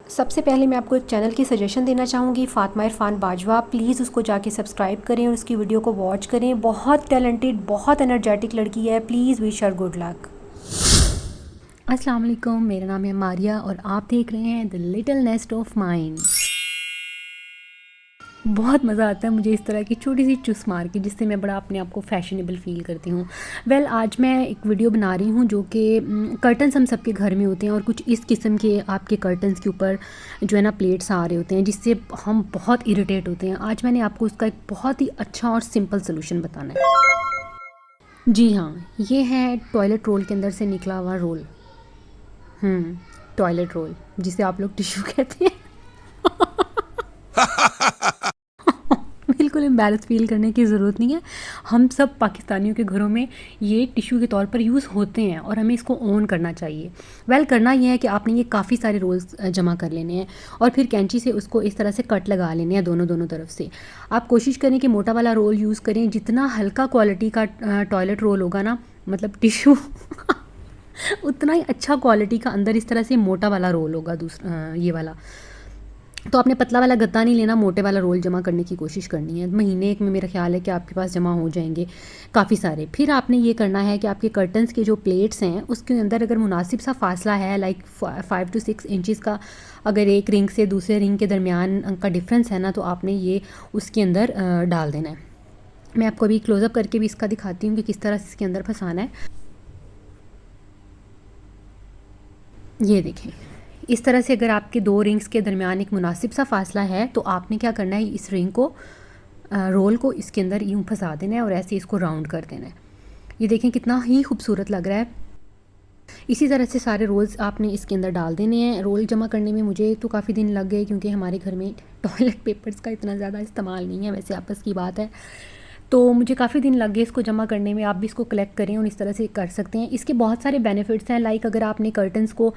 सबसे पहले मैं आपको एक चैनल की सजेशन देना चाहूँगी, फ़ातिमा इरफ़ान बाजवा। प्लीज़ उसको जाके सब्सक्राइब करें और उसकी वीडियो को वॉच करें। बहुत टैलेंटेड, बहुत एनर्जेटिक लड़की है। Please wish her good luck. अस्सलाम वालेकुम, मेरा नाम है मारिया और आप देख रहे हैं the little nest of mind. बहुत मज़ा आता है मुझे इस तरह की छोटी सी चुस मार के, जिससे मैं बड़ा अपने आप को फैशनेबल फ़ील करती हूँ। आज मैं एक वीडियो बना रही हूँ जो कि कर्टन्स हम सबके घर में होते हैं और कुछ इस किस्म के आपके कर्टन्स के ऊपर जो है ना प्लेट्स आ रहे होते हैं, जिससे हम बहुत इरिटेट होते हैं। आज मैंने आपको उसका एक बहुत ही अच्छा और सिंपल सोल्यूशन बताना है। जी हाँ, ये है टॉयलेट रोल के अंदर से निकला हुआ रोल। टॉयलेट रोल, जिसे आप लोग टिश्यू कहते हैं। बिल्कुल एम्बैरस फ़ील करने की ज़रूरत नहीं है। हम सब पाकिस्तानियों के घरों में ये टिश्यू के तौर पर यूज़ होते हैं और हमें इसको ऑन करना चाहिए। करना ये है कि आपने ये काफ़ी सारे रोल्स जमा कर लेने हैं और फिर कैंची से उसको इस तरह से कट लगा लेने हैं दोनों तरफ से। आप कोशिश करें कि मोटा वाला रोल यूज़ करें। जितना हल्का क्वालिटी का टॉयलेट रोल होगा ना, मतलब टिश्यू उतना ही अच्छा क्वालिटी का अंदर इस तरह से मोटा वाला रोल होगा। ये वाला तो आपने पतला वाला गद्दा नहीं लेना, मोटे वाला रोल जमा करने की कोशिश करनी है। महीने एक में मेरा ख्याल है कि आपके पास जमा हो जाएंगे काफ़ी सारे। फिर आपने ये करना है कि आपके कर्टन्स के जो प्लेट्स हैं उसके अंदर अगर मुनासिब सा फासला है, लाइक 5 to 6 इंचज़ का, अगर एक रिंग से दूसरे रिंग के दरमियान का डिफरेंस है ना, तो आपने ये उसके अंदर डाल देना है। मैं आपको अभी क्लोज़अप करके भी इसका दिखाती हूँ कि किस तरह से इसके अंदर फंसाना है। ये देखें, इस तरह से अगर आपके दो रिंग्स के दरमियान एक मुनासिब सा फासला है तो आपने क्या करना है, इस रिंग को रोल को इसके अंदर यूँ फंसा देना है और ऐसे इसको राउंड कर देना है। ये देखें कितना ही खूबसूरत लग रहा है। इसी तरह से सारे रोल्स आपने इसके अंदर डाल देने हैं। रोल जमा करने में मुझे तो काफ़ी दिन लग गए, क्योंकि हमारे घर में टॉयलेट पेपर्स का इतना ज़्यादा इस्तेमाल नहीं है, वैसे आपस की बात है। तो मुझे काफ़ी दिन लग गए इसको जमा करने में। आप भी इसको कलेक्ट करें और इस तरह से कर सकते हैं। इसके बहुत सारे बेनिफिट्स हैं। लाइक अगर आपने कर्टन्स को,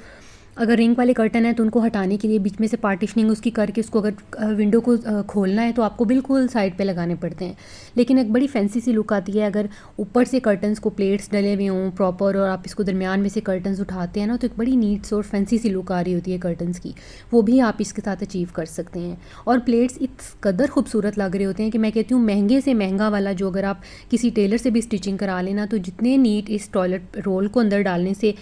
अगर रिंग वाले कर्टन है तो उनको हटाने के लिए बीच में से पार्टिशनिंग उसकी करके उसको अगर विंडो को खोलना है तो आपको बिल्कुल साइड पे लगाने पड़ते हैं, लेकिन एक बड़ी फैंसी सी लुक आती है अगर ऊपर से कर्टन्स को प्लेट्स डले हुए हों प्रॉपर और आप इसको दरमियान में से कर्टन्स उठाते हैं ना, तो एक बड़ी नीट्स और फैंसी सी लुक आ रही होती है कर्टन्स की। वो भी आप इसके साथ अचीव कर सकते हैं। और प्लेट्स इस कदर खूबसूरत लग रहे होते हैं कि मैं कहती हूँ महंगे से महंगा वाला जो अगर आप किसी टेलर से भी स्टिचिंग करा लेना, तो जितने नीट इस टॉयलेट रोल को अंदर डालने से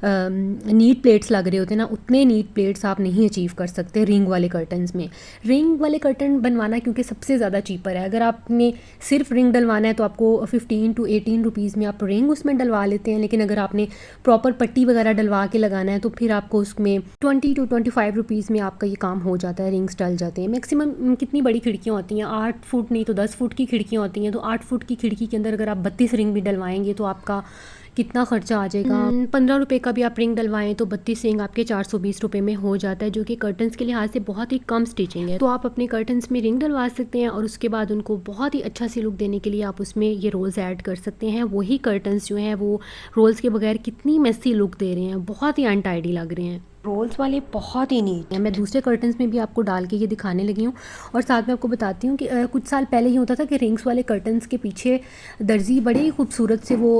नीट प्लेट्स लग रहे होते हैं ना, उतने नीट प्लेट्स आप नहीं अचीव कर सकते रिंग वाले कर्टन्स में। रिंग वाले कर्टन बनवाना क्योंकि सबसे ज़्यादा चीपर है। अगर आपने सिर्फ रिंग डलवाना है तो आपको 15 to 18 रुपीज़ में आप रिंग उसमें डलवा लेते हैं, लेकिन अगर आपने प्रॉपर पट्टी वगैरह डलवा के लगाना है तो फिर आपको उसमें 20 to 25 रुपीज़ में आपका ये काम हो जाता है। रिंग्स डल जाते हैं। मैक्सिमम कितनी बड़ी खिड़कियाँ होती हैं, 8 फुट नहीं तो 10 फुट की खिड़कियाँ होती हैं, तो 8 फुट की खिड़की के अंदर अगर आप 32 रिंग भी डलवाएंगे तो आपका कितना खर्चा आ जाएगा। 15 रुपये का भी आप रिंग डलवाएं तो 32 रिंग आपके 420 रुपये में हो जाता है, जो कि कर्टन्स के लिहाज से बहुत ही कम स्टिचिंग है। तो आप अपने कर्टन्स में रिंग डलवा सकते हैं और उसके बाद उनको बहुत ही अच्छा सी लुक देने के लिए आप उसमें ये रोल्स ऐड कर सकते हैं। वही कर्टन्स जो हैं वो रोल्स के बगैर कितनी मेसी लुक दे रहे हैं, बहुत ही अनटाइडी लग रहे हैं। रोल्स वाले बहुत ही नीट है। मैं दूसरे कर्टन्स में भी आपको डाल के ये दिखाने लगी हूँ और साथ में आपको बताती हूँ कि कुछ साल पहले ही होता था कि रिंग्स वाले कर्टन्स के पीछे दर्जी बड़े ही खूबसूरत से वो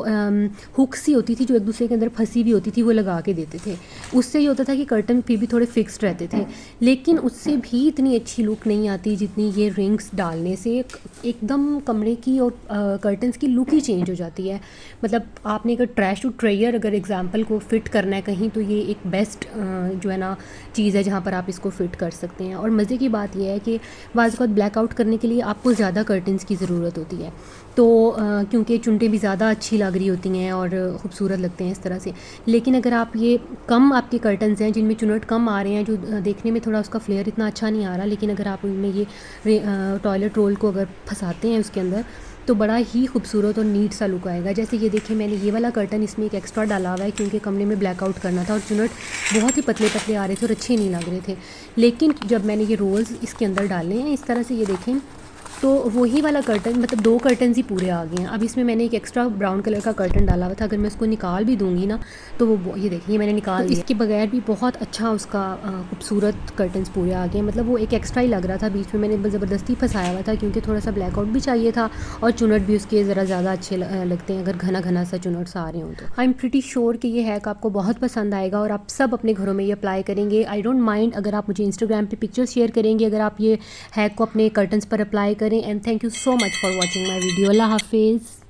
हुक सी होती थी जो एक दूसरे के अंदर फंसी हुई होती थी, वो लगा के देते थे। उससे ये होता था कि कर्टन फिर भी थोड़े फिक्स्ड रहते थे, लेकिन उससे भी इतनी अच्छी लुक नहीं आती जितनी ये रिंग्स डालने से। एकदम कमरे की और कर्टन्स की लुक ही चेंज हो जाती है। मतलब आपने अगर ट्रैश टू ट्रेयर अगर एग्जाम्पल को फ़िट करना है कहीं, तो ये एक बेस्ट जो है ना चीज़ है जहाँ पर आप इसको फ़िट कर सकते हैं। और मज़े की बात यह है कि बाज़ वक़्त ब्लैकआउट करने के लिए आपको ज़्यादा कर्टन्स की ज़रूरत होती है, तो क्योंकि चुनटें भी ज़्यादा अच्छी लग रही होती हैं और ख़ूबसूरत लगते हैं इस तरह से। लेकिन अगर आप ये कम आपके कर्टन्स हैं जिनमें चुनट कम आ रहे हैं, जो देखने में थोड़ा उसका फ्लेयर इतना अच्छा नहीं आ रहा, लेकिन अगर आप उनमें ये टॉयलेट रोल को अगर फंसाते हैं उसके अंदर तो बड़ा ही खूबसूरत और नीट सा लुक आएगा। जैसे ये देखिए, मैंने ये वाला कर्टन इसमें एक एक्स्ट्रा डाला हुआ है क्योंकि कमरे में ब्लैकआउट करना था और चुनट बहुत ही पतले पतले आ रहे थे और अच्छे नहीं लग रहे थे। लेकिन जब मैंने ये रोल्स इसके अंदर डाले हैं इस तरह से, ये देखें तो वही वाला कर्टन, मतलब 2 कर्टन्स ही पूरे आ गए हैं। अब इसमें मैंने एक एक्स्ट्रा ब्राउन कलर का कर्टन डाला हुआ था, अगर मैं इसको निकाल भी दूंगी ना तो वो ये देखिए मैंने निकाल दिया। इसके बगैर भी बहुत अच्छा उसका खूबसूरत कर्टन्स पूरे आ गए। मतलब वो एक एक्स्ट्रा ही लग रहा था, बीच में मैंने ज़बरदस्ती फंसाया हुआ था क्योंकि थोड़ा सा ब्लैकआउट भी चाहिए था और चुनट भी उसके ज़रा ज़्यादा अच्छे लगते हैं अगर घना घना सा चुनट्स आ रहे हों तो। आई एम प्रिटी श्योर कि ये हैक आपको बहुत पसंद आएगा और आप सब अपने घरों में ये अप्लाई करेंगे। आई डोंट माइंड अगर आप मुझे इंस्टाग्राम पे पिक्चर्स शेयर करेंगे अगर आप ये हैक को अपने कर्टन्स पर अप्लाई करें। And thank you so much for watching my video. अल्लाह हाफिज़।